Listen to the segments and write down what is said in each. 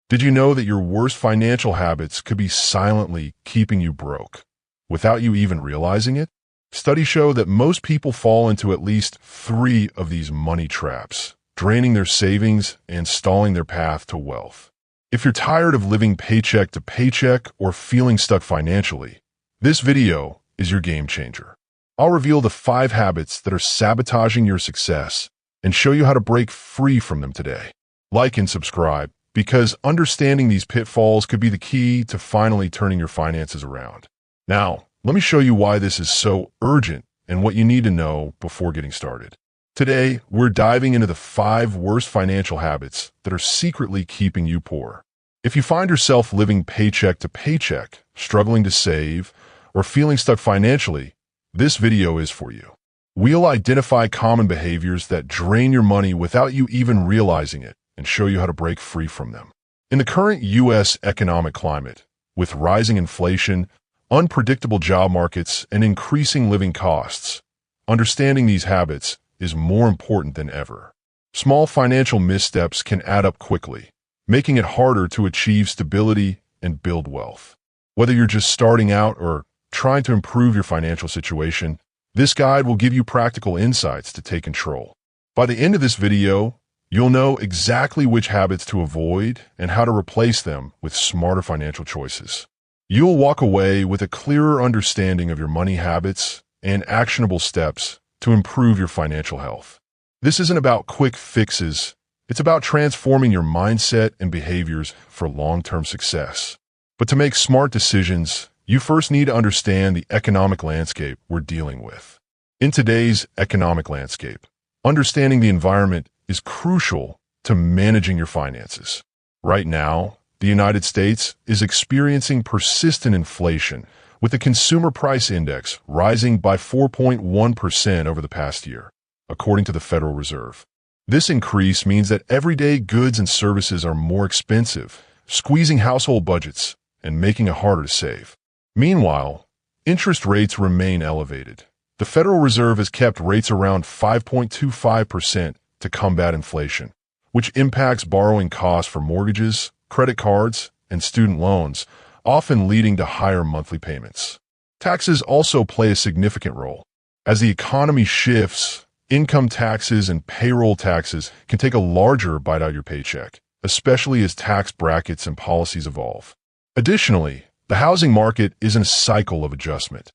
Did you know that your worst financial habits could be silently keeping you broke without you even realizing it? Studies show that most people fall into at least 3 of these money traps, draining their savings and stalling their path to wealth. If you're tired of living paycheck to paycheck or feeling stuck financially, this video is your game changer. I'll reveal the 5 habits that are sabotaging your success and show you how to break free from them today. Like and subscribe, because understanding these pitfalls could be the key to finally turning your finances around. Now, let me show you why this is so urgent and what you need to know before getting started. Today, we're diving into the 5 worst financial habits that are secretly keeping you poor. If you find yourself living paycheck to paycheck, struggling to save, or feeling stuck financially, this video is for you. We'll identify common behaviors that drain your money without you even realizing it and show you how to break free from them. In the current U.S. economic climate, with rising inflation, unpredictable job markets, and increasing living costs, understanding these habits is more important than ever. Small financial missteps can add up quickly, making it harder to achieve stability and build wealth. Whether you're just starting out or trying to improve your financial situation, this guide will give you practical insights to take control. By the end of this video, you'll know exactly which habits to avoid and how to replace them with smarter financial choices. You'll walk away with a clearer understanding of your money habits and actionable steps to improve your financial health. This isn't about quick fixes. It's about transforming your mindset and behaviors for long-term success. But to make smart decisions, you first need to understand the economic landscape we're dealing with. In today's economic landscape, understanding the environment is crucial to managing your finances. Right now, the United States is experiencing persistent inflation, with the Consumer Price Index rising by 4.1% over the past year, according to the Federal Reserve. This increase means that everyday goods and services are more expensive, squeezing household budgets and making it harder to save. Meanwhile, interest rates remain elevated. The Federal Reserve has kept rates around 5.25% to combat inflation, which impacts borrowing costs for mortgages, credit cards, and student loans, often leading to higher monthly payments. Taxes also play a significant role. As the economy shifts, income taxes and payroll taxes can take a larger bite out of your paycheck, especially as tax brackets and policies evolve. Additionally, the housing market is in a cycle of adjustment.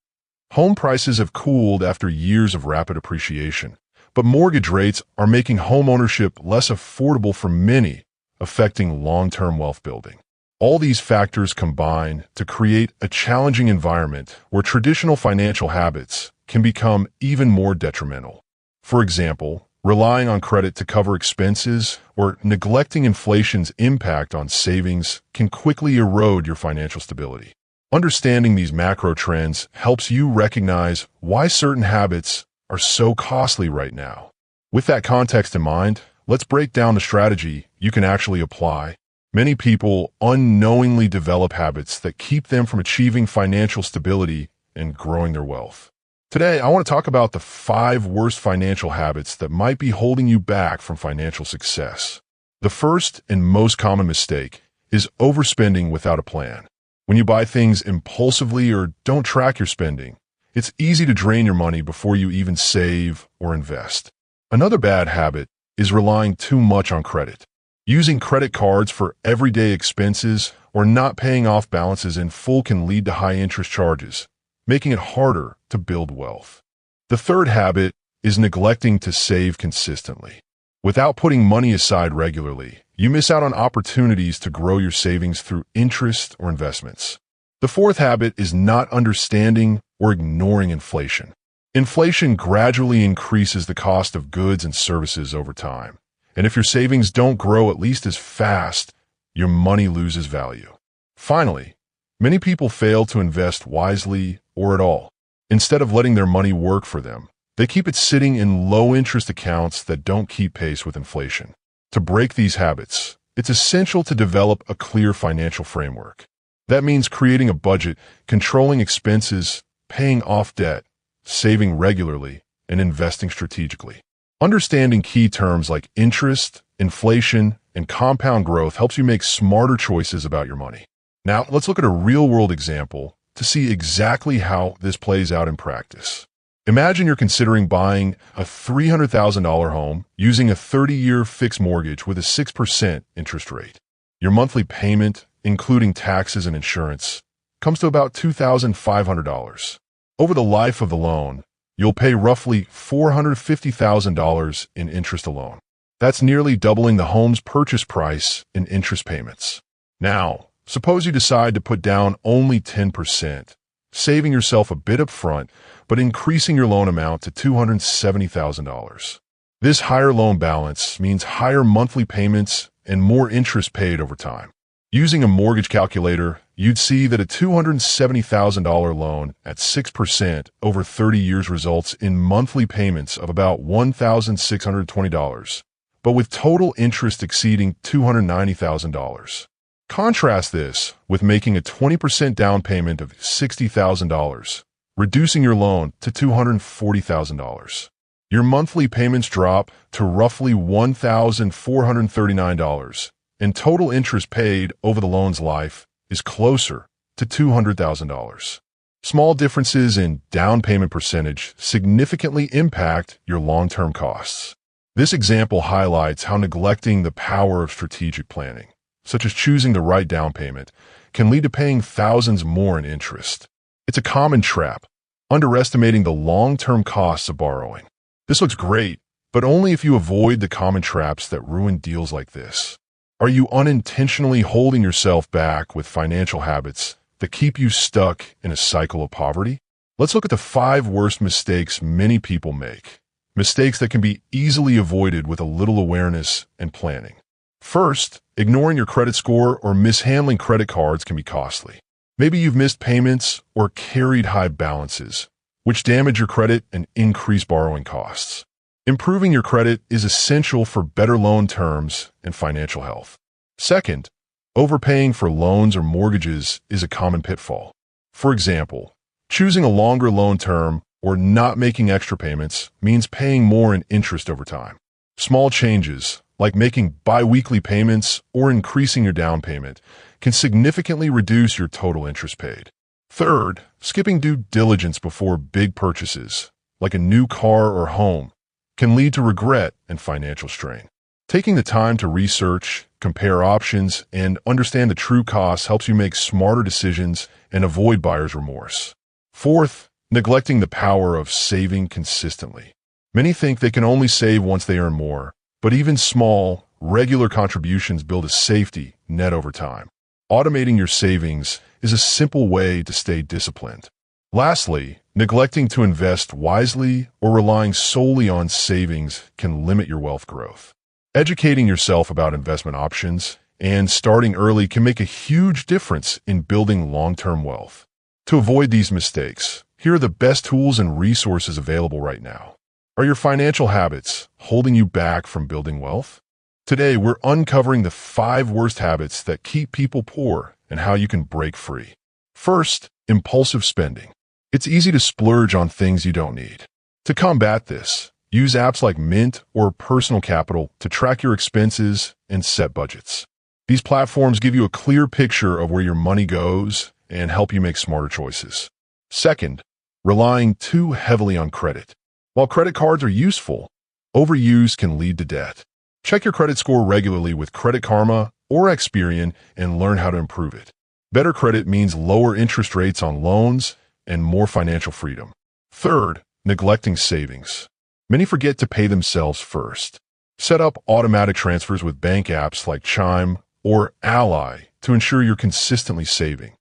Home prices have cooled after years of rapid appreciation, but mortgage rates are making homeownership less affordable for many, affecting long-term wealth building. All these factors combine to create a challenging environment where traditional financial habits can become even more detrimental. For example, relying on credit to cover expenses or neglecting inflation's impact on savings can quickly erode your financial stability. Understanding these macro trends helps you recognize why certain habits are so costly right now. With that context in mind, let's break down the strategy you can actually apply. Many people unknowingly develop habits that keep them from achieving financial stability and growing their wealth. Today, I want to talk about the 5 worst financial habits that might be holding you back from financial success. The first and most common mistake is overspending without a plan. When you buy things impulsively or don't track your spending, it's easy to drain your money before you even save or invest. Another bad habit is relying too much on credit. Using credit cards for everyday expenses or not paying off balances in full can lead to high interest charges, making it harder to build wealth. The third habit is neglecting to save consistently. Without putting money aside regularly, you miss out on opportunities to grow your savings through interest or investments. The fourth habit is not understanding or ignoring inflation. Inflation gradually increases the cost of goods and services over time, and if your savings don't grow at least as fast, your money loses value. Finally, many people fail to invest wisely or at all. Instead of letting their money work for them, they keep it sitting in low-interest accounts that don't keep pace with inflation. To break these habits, it's essential to develop a clear financial framework. That means creating a budget, controlling expenses, paying off debt, saving regularly, and investing strategically. Understanding key terms like interest, inflation, and compound growth helps you make smarter choices about your money. Now, let's look at a real-world example to see exactly how this plays out in practice. Imagine you're considering buying a $300,000 home using a 30-year fixed mortgage with a 6% interest rate. Your monthly payment, including taxes and insurance, comes to about $2,500. Over the life of the loan, you'll pay roughly $450,000 in interest alone. That's nearly doubling the home's purchase price in interest payments. Now, suppose you decide to put down only 10%, saving yourself a bit up front, but increasing your loan amount to $270,000. This higher loan balance means higher monthly payments and more interest paid over time. Using a mortgage calculator, you'd see that a $270,000 loan at 6% over 30 years results in monthly payments of about $1,620, but with total interest exceeding $290,000. Contrast this with making a 20% down payment of $60,000, reducing your loan to $240,000. Your monthly payments drop to roughly $1,439, and total interest paid over the loan's life is closer to $200,000. Small differences in down payment percentage significantly impact your long-term costs. This example highlights how neglecting the power of strategic planning, such as choosing the right down payment, can lead to paying thousands more in interest. It's a common trap, underestimating the long-term costs of borrowing. This looks great, but only if you avoid the common traps that ruin deals like this. Are you unintentionally holding yourself back with financial habits that keep you stuck in a cycle of poverty? Let's look at the 5 worst mistakes many people make. Mistakes that can be easily avoided with a little awareness and planning. First, ignoring your credit score or mishandling credit cards can be costly. Maybe you've missed payments or carried high balances, which damage your credit and increase borrowing costs. Improving your credit is essential for better loan terms and financial health. Second, overpaying for loans or mortgages is a common pitfall. For example, choosing a longer loan term or not making extra payments means paying more in interest over time. Small changes, like making bi-weekly payments or increasing your down payment, can significantly reduce your total interest paid. Third, skipping due diligence before big purchases, like a new car or home, can lead to regret and financial strain. Taking the time to research, compare options, and understand the true costs helps you make smarter decisions and avoid buyer's remorse. Fourth, neglecting the power of saving consistently. Many think they can only save once they earn more, but even small, regular contributions build a safety net over time. Automating your savings is a simple way to stay disciplined. Lastly, neglecting to invest wisely or relying solely on savings can limit your wealth growth. Educating yourself about investment options and starting early can make a huge difference in building long-term wealth. To avoid these mistakes, here are the best tools and resources available right now. Are your financial habits holding you back from building wealth? Today, we're uncovering the 5 worst habits that keep people poor and how you can break free. First, impulsive spending. It's easy to splurge on things you don't need. To combat this, use apps like Mint or Personal Capital to track your expenses and set budgets. These platforms give you a clear picture of where your money goes and help you make smarter choices. Second, relying too heavily on credit. While credit cards are useful, overuse can lead to debt. Check your credit score regularly with Credit Karma or Experian and learn how to improve it. Better credit means lower interest rates on loans and more financial freedom. Third, neglecting savings. Many forget to pay themselves first. Set up automatic transfers with bank apps like Chime or Ally to ensure you're consistently saving,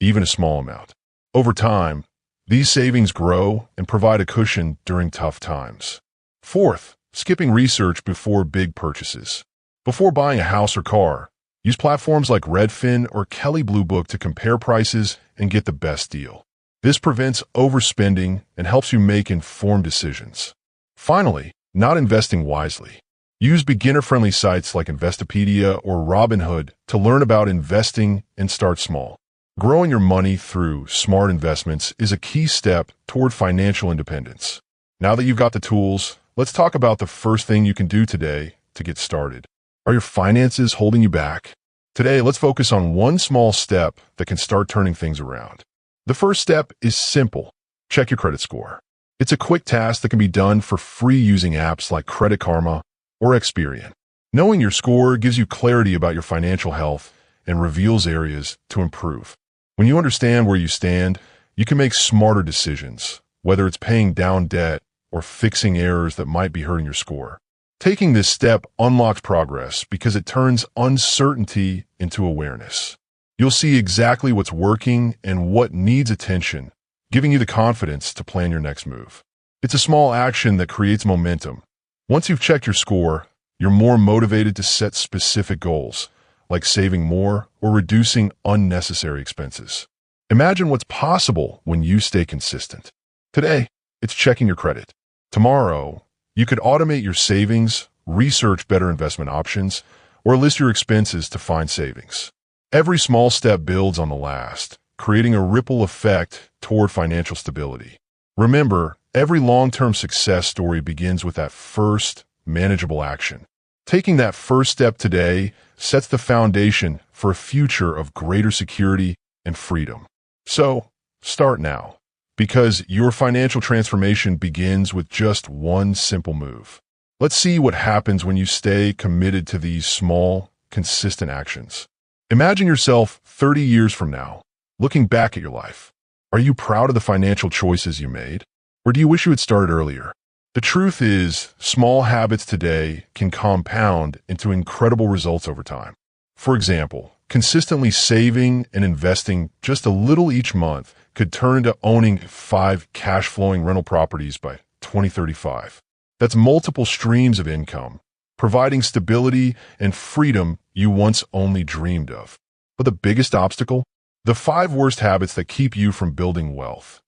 even a small amount. Over time, these savings grow and provide a cushion during tough times. Fourth, skipping research before big purchases. Before buying a house or car, use platforms like Redfin or Kelley Blue Book to compare prices and get the best deal. This prevents overspending and helps you make informed decisions. Finally, not investing wisely. Use beginner-friendly sites like Investopedia or Robinhood to learn about investing and start small. Growing your money through smart investments is a key step toward financial independence. Now that you've got the tools, let's talk about the first thing you can do today to get started. Are your finances holding you back? Today, let's focus on one small step that can start turning things around. The first step is simple. Check your credit score. It's a quick task that can be done for free using apps like Credit Karma or Experian. Knowing your score gives you clarity about your financial health and reveals areas to improve. When you understand where you stand, you can make smarter decisions, whether it's paying down debt or fixing errors that might be hurting your score. Taking this step unlocks progress because it turns uncertainty into awareness. You'll see exactly what's working and what needs attention, giving you the confidence to plan your next move. It's a small action that creates momentum. Once you've checked your score, you're more motivated to set specific goals, like saving more or reducing unnecessary expenses. Imagine what's possible when you stay consistent. Today, it's checking your credit. Tomorrow, you could automate your savings, research better investment options, or list your expenses to find savings. Every small step builds on the last, creating a ripple effect toward financial stability. Remember, every long-term success story begins with that first, manageable action. Taking that first step today sets the foundation for a future of greater security and freedom. So, start now, because your financial transformation begins with just one simple move. Let's see what happens when you stay committed to these small, consistent actions. Imagine yourself 30 years from now, looking back at your life. Are you proud of the financial choices you made? Or do you wish you had started earlier? The truth is, small habits today can compound into incredible results over time. For example, consistently saving and investing just a little each month could turn into owning 5 cash-flowing rental properties by 2035. That's multiple streams of income, providing stability and freedom you once only dreamed of. But the biggest obstacle? The 5 worst habits that keep you from building wealth.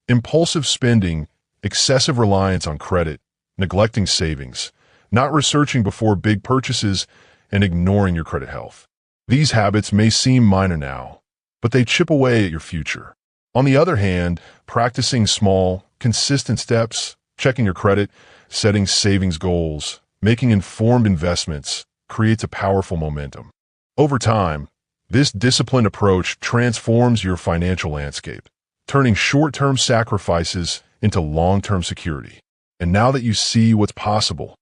Impulsive spending, excessive reliance on credit, neglecting savings, not researching before big purchases, and ignoring your credit health. These habits may seem minor now, but they chip away at your future. On the other hand, practicing small, consistent steps, checking your credit, setting savings goals, making informed investments, creates a powerful momentum. Over time, this disciplined approach transforms your financial landscape, turning short-term sacrifices into long-term security. And now that you see what's possible,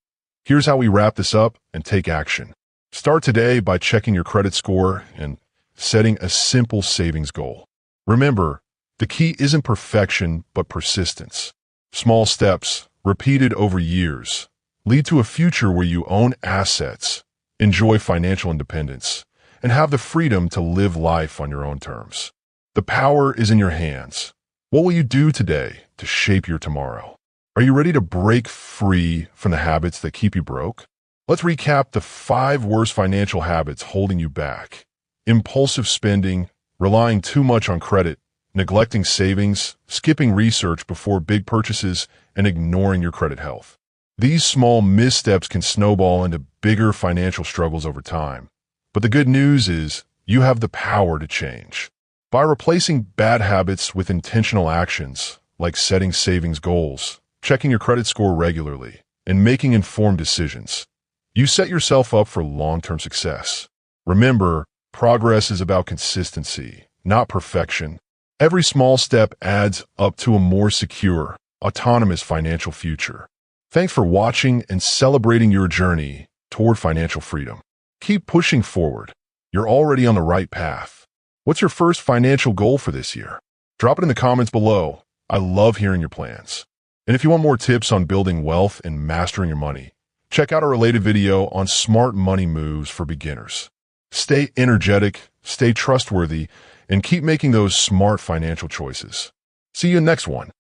here's how we wrap this up and take action. Start today by checking your credit score and setting a simple savings goal. Remember, the key isn't perfection, but persistence. Small steps, repeated over years, lead to a future where you own assets, enjoy financial independence, and have the freedom to live life on your own terms. The power is in your hands. What will you do today to shape your tomorrow? Are you ready to break free from the habits that keep you broke? Let's recap the 5 worst financial habits holding you back. Impulsive spending, relying too much on credit, neglecting savings, skipping research before big purchases, and ignoring your credit health. These small missteps can snowball into bigger financial struggles over time. But the good news is you have the power to change. By replacing bad habits with intentional actions, like setting savings goals, checking your credit score regularly, and making informed decisions, you set yourself up for long-term success. Remember, progress is about consistency, not perfection. Every small step adds up to a more secure, autonomous financial future. Thanks for watching and celebrating your journey toward financial freedom. Keep pushing forward. You're already on the right path. What's your first financial goal for this year? Drop it in the comments below. I love hearing your plans. And if you want more tips on building wealth and mastering your money, check out a related video on smart money moves for beginners. Stay energetic, stay trustworthy, and keep making those smart financial choices. See you in the next one.